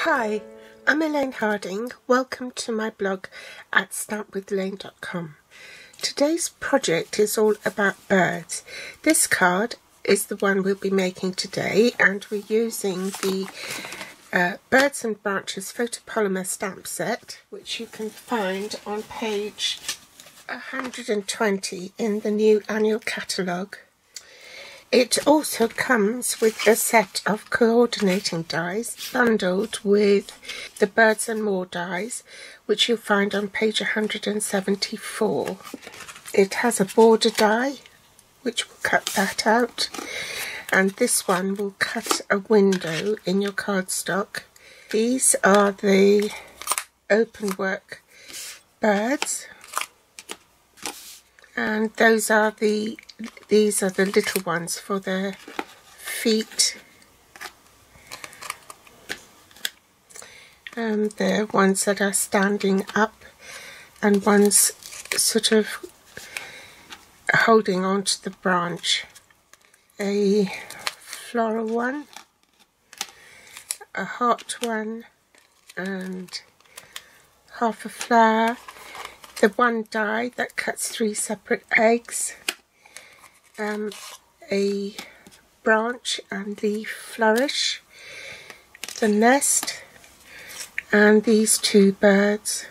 Hi, I'm Elaine Harding. Welcome to my blog at stampwithelaine.com. Today's project is all about birds. This card is the one we'll be making today, and we're using the Birds and Branches photopolymer stamp set, which you can find on page 120 in the new annual catalogue. It also comes with a set of coordinating dies bundled with the Birds and More dies, which you'll find on page 174. It has a border die, which will cut that out, and this one will cut a window in your cardstock. These are the open work birds, and these are the little ones for their feet, and the ones that are standing up, and one's sort of holding onto the branch. A floral one, a heart one, and half a flower. The one die that cuts 3 separate eggs, a branch and leaf flourish, the nest, and these 2 birds.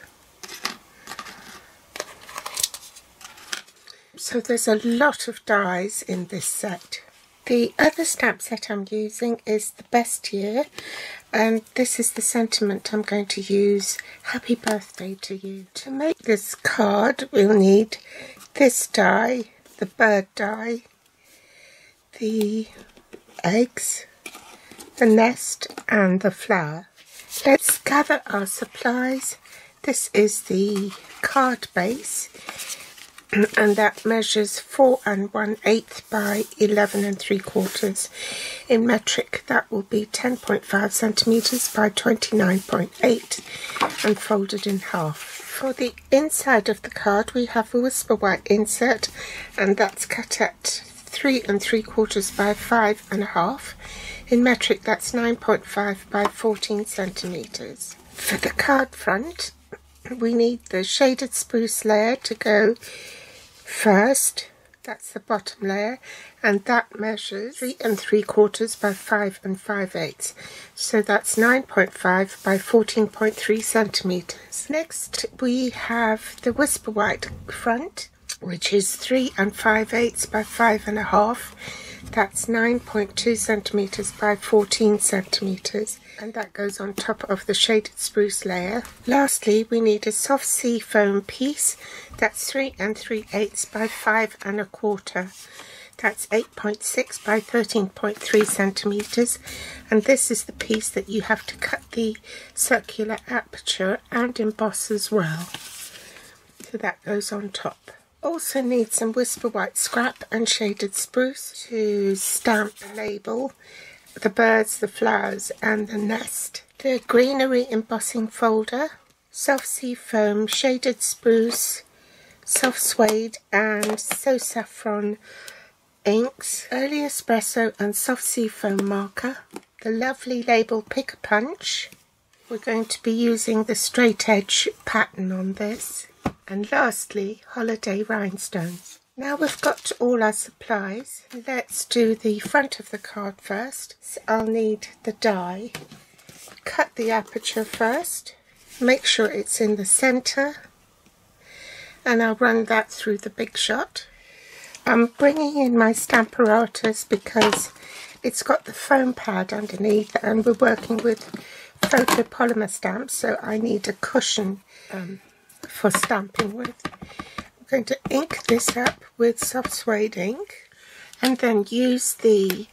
So there's a lot of dies in this set. The other stamp set I'm using is the Best Year, and this is the sentiment I'm going to use: Happy Birthday to you. To make this card we'll need this die, the bird die, the eggs, the nest, and the flower. Let's gather our supplies. This is the card base, and that measures 4 1/8 by 11 3/4. In metric that will be 10.5 centimeters by 29.8 and folded in half. For the inside of the card we have a whisper white insert, and that's cut at 3 3/4 by 5 1/2. In metric that's 9.5 by 14 centimeters. For the card front we need the shaded spruce layer to go first. That's the bottom layer, and that measures 3 3/4 by 5 5/8. So that's 9.5 by 14.3 centimeters. Next we have the whisper white front, which is 3 5/8 by 5 1/2. That's 9.2 centimeters by 14 centimeters, and that goes on top of the shaded spruce layer. Lastly, we need a soft sea foam piece. That's 3 3/8 by 5 1/4. That's 8.6 by 13.3 centimeters, and this is the piece that you have to cut the circular aperture and emboss as well. So that goes on top. Also need some whisper white scrap and shaded spruce to stamp the label, the birds, the flowers, and the nest. The greenery embossing folder, soft sea foam, shaded spruce, soft suede, and So Saffron inks, early espresso and soft sea foam marker, the lovely label Pick a Punch. We're going to be using the straight edge pattern on this. And lastly, holiday rhinestones. Now we've got all our supplies, let's do the front of the card first. So I'll need the die. Cut the aperture first, make sure it's in the centre, and I'll run that through the Big Shot. I'm bringing in my Stamparatus because it's got the foam pad underneath, and we're working with photopolymer stamps, so I need a cushion for stamping with. I'm going to ink this up with soft suede ink, and then use the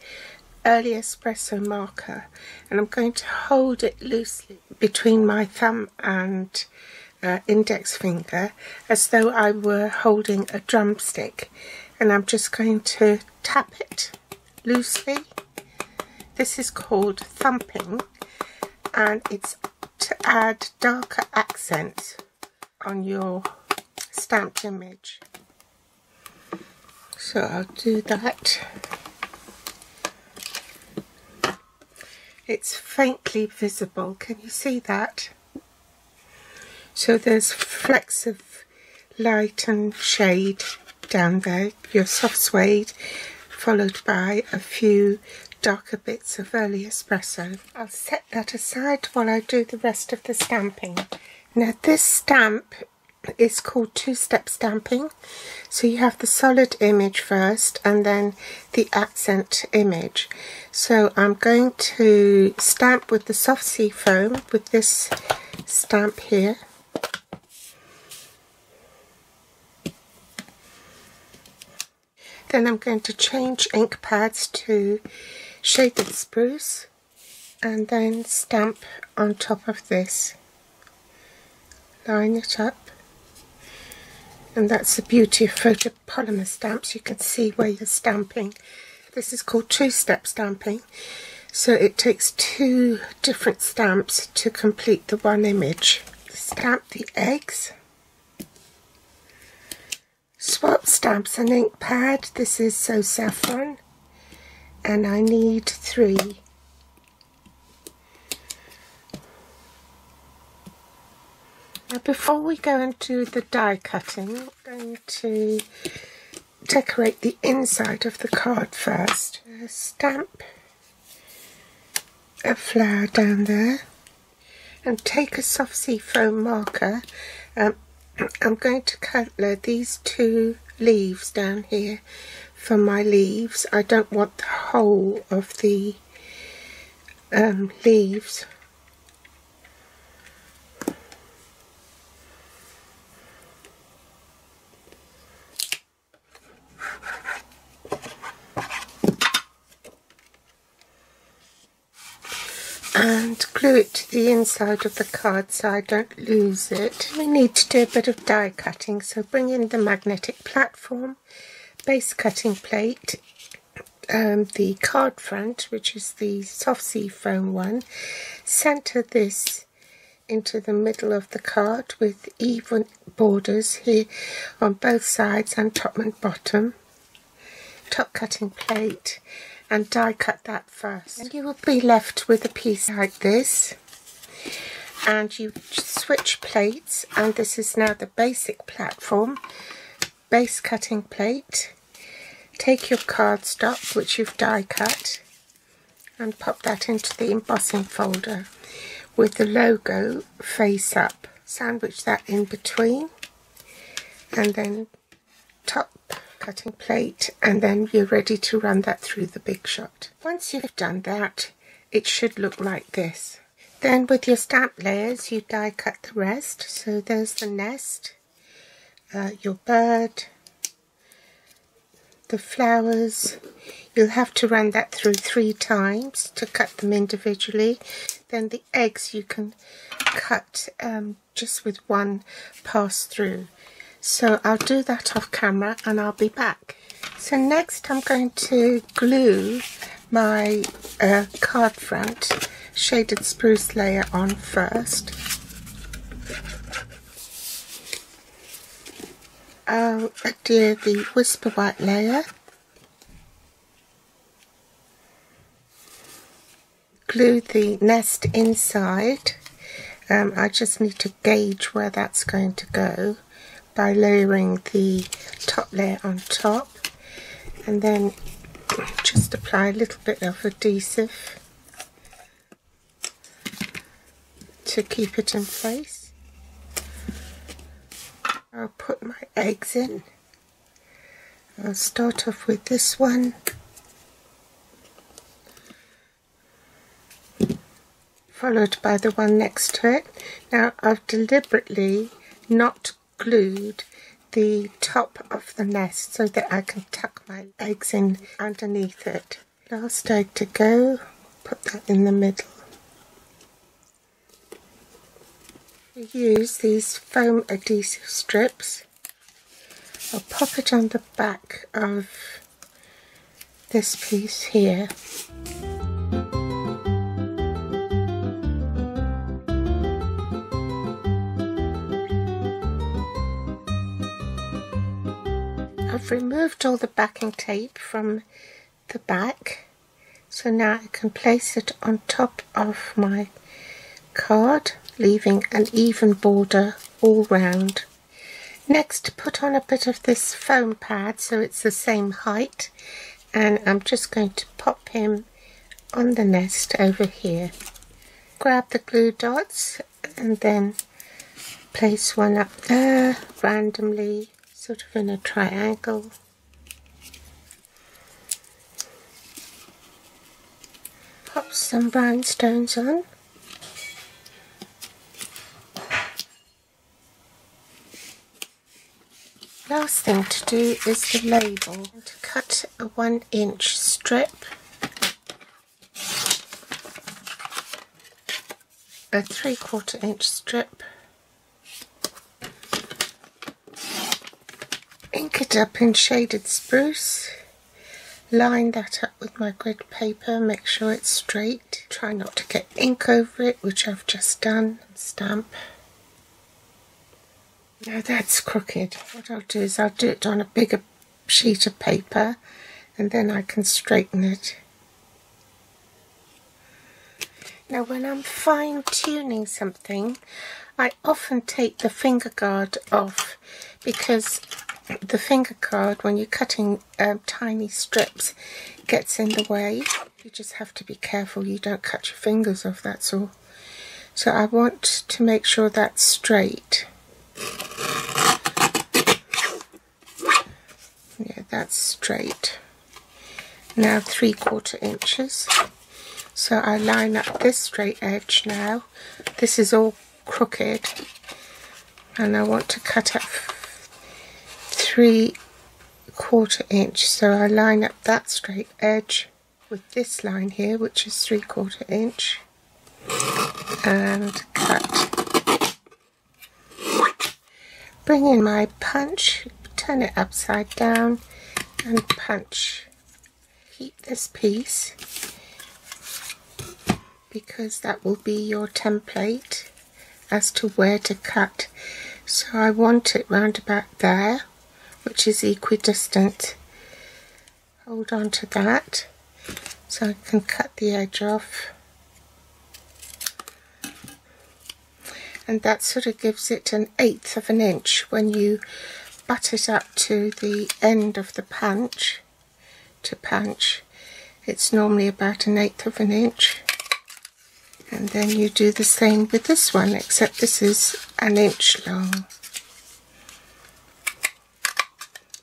early espresso marker, and I'm going to hold it loosely between my thumb and index finger as though I were holding a drumstick, and I'm just going to tap it loosely. This is called thumping, and it's to add darker accents on your stamped image. So I'll do that. It's faintly visible. Can you see that? So there's flecks of light and shade down there. Your soft suede, followed by a few darker bits of early espresso. I'll set that aside while I do the rest of the stamping. Now this stamp is called two-step stamping. So you have the solid image first and then the accent image. So I'm going to stamp with the soft sea foam with this stamp here. Then I'm going to change ink pads to Shaded Spruce and then stamp on top of this. Line it up. And that's the beauty of photopolymer stamps. You can see where you're stamping. This is called two-step stamping. So it takes two different stamps to complete the one image. Stamp the eggs. Swap stamps an ink pad. This is So Saffron. And I need 3. Now before we go and do the die cutting, I'm going to decorate the inside of the card first. Stamp a flower down there and take a soft sea foam marker. I'm going to colour these 2 leaves down here for my leaves. I don't want the whole of the leaves. And glue it to the inside of the card so I don't lose it. We need to do a bit of die cutting, so bring in the magnetic platform, base cutting plate, the card front, which is the soft sea foam one. Centre this into the middle of the card with even borders here on both sides and top and bottom. Top cutting plate. And die cut that first. And you will be left with a piece like this. And you switch plates, and this is now the basic platform, base cutting plate. Take your cardstock, which you've die cut, and pop that into the embossing folder with the logo face up. Sandwich that in between, and then top cutting plate, and then you're ready to run that through the Big Shot. Once you've done that, it should look like this. Then with your stamp layers, you die cut the rest. So there's the nest, your bird, the flowers. You'll have to run that through 3 times to cut them individually. Then the eggs you can cut just with 1 pass through. So I'll do that off camera and I'll be back. So next I'm going to glue my card front Shaded Spruce layer on first. I'll adhere the Whisper White layer. Glue the nest inside. I just need to gauge where that's going to go by layering the top layer on top, and then just apply a little bit of adhesive to keep it in place. I'll put my eggs in. I'll start off with this one, followed by the one next to it. Now I've deliberately not glued the top of the nest so that I can tuck my eggs in underneath it. Last egg to go, put that in the middle. We use these foam adhesive strips. I'll pop it on the back of this piece here. I've removed all the backing tape from the back, So now I can place it on top of my card, leaving an even border all round. Next, put on a bit of this foam pad so it's the same height, and I'm just going to pop him on the nest over here. Grab the glue dots and then place one up there randomly, sort of in a triangle. Pop some rhinestones on. Last thing to do is the label. To cut a 1-inch strip, a 3/4 inch strip, ink it up in shaded spruce, line that up with my grid paper, make sure it's straight, try not to get ink over it, which I've just done, stamp. Now that's crooked. What I'll do is I'll do it on a bigger sheet of paper and then I can straighten it. Now when I'm fine-tuning something, I often take the finger guard off, because the finger guard, when you're cutting tiny strips, gets in the way. You just have to be careful you don't cut your fingers off, that's all. So I want to make sure that's straight. Yeah, that's straight. Now 3/4 inches. So I line up this straight edge now. This is all crooked and I want to cut up 3/4 inch. So I line up that straight edge with this line here, which is 3/4 inch, and cut. Bring in my punch, turn it upside down and punch. Keep this piece because that will be your template as to where to cut. So I want it round about there, which is equidistant. Hold on to that so I can cut the edge off. And that sort of gives it an 1/8 of an inch. When you butt it up to the end of the punch, to punch, it's normally about an 1/8 of an inch. And then you do the same with this one, except this is an inch long.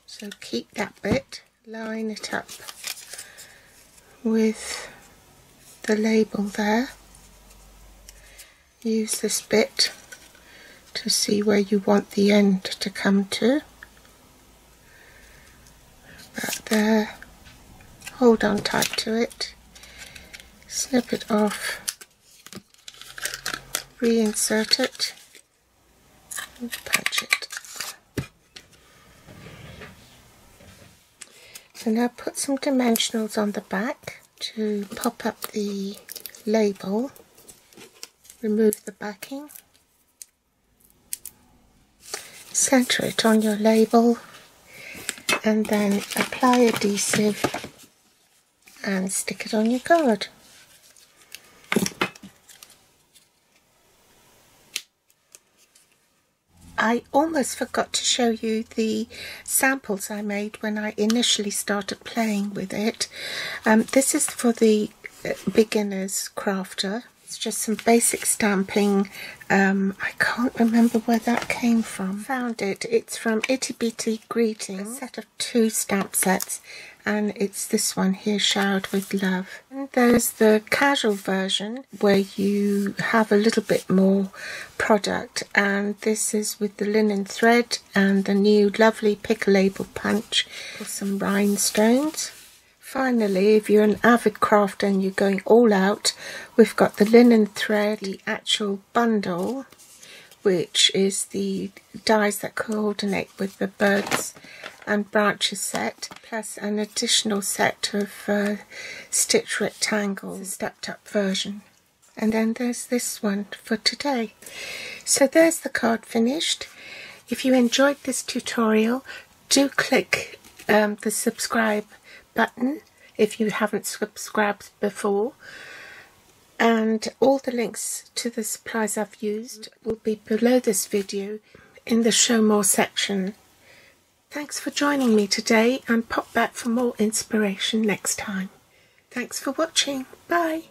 So keep that bit, line it up with the label there. Use this bit to see where you want the end to come to. About there. Hold on tight to it. Snip it off. Reinsert it. And punch it. So now put some dimensionals on the back to pop up the label. Remove the backing, centre it on your label, and then apply adhesive and stick it on your card. I almost forgot to show you the samples I made when I initially started playing with it. This is for the beginners crafter. It's just some basic stamping. I can't remember where that came from. Found it. It's from Itty Bitty Greetings, a set of 2 stamp sets, and it's this one here, Showered with Love. And there's the casual version where you have a little bit more product, and this is with the linen thread and the new lovely pick a label punch with some rhinestones. Finally, if you're an avid crafter and you're going all out, we've got the linen thread, the actual bundle, which is the dies that coordinate with the birds and branches set, plus an additional set of stitch rectangles, a stepped up version. And then there's this one for today. So there's the card finished. If you enjoyed this tutorial, do click the subscribe button. if you haven't subscribed before. And all the links to the supplies I've used will be below this video in the Show More section. Thanks for joining me today, and pop back for more inspiration next time. Thanks for watching. Bye.